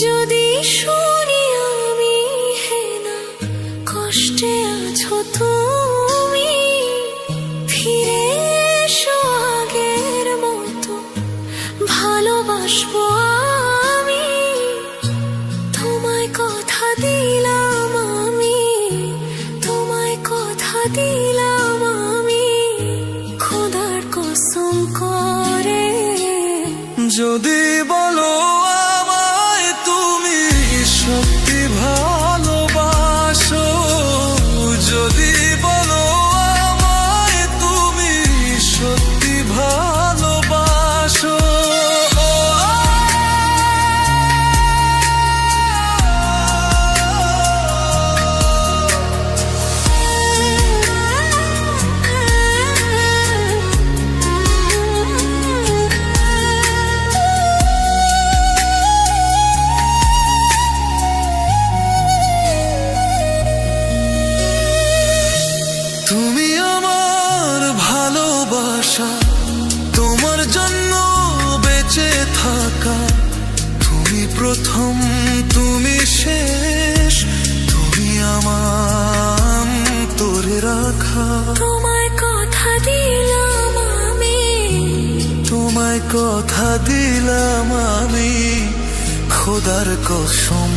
যদি শুনি আমি হেনা কষ্টে আছো তুমি, ফিরে এসো আগের মতো ভালোবাসবো আমি। তোমায় কথা দিলাম আমি, তোমায় কথা দিলাম আমি, খোদার কসম করে। যদি বলো আমায় তুমি সত্যি ভালোবাসো, যদি বলো আমায় তুমি সত্যি ভালোবাসো, তুমি আমার ভালোবাসা, তোমার জন্য বেঁচে থাকা, তুমি প্রথম তুমি শেষ, তুমি আমার তোরে রাখা। তোমায় কথা দিলাম আমি, তোমায় কথা দিলাম আমি, খোদার কসম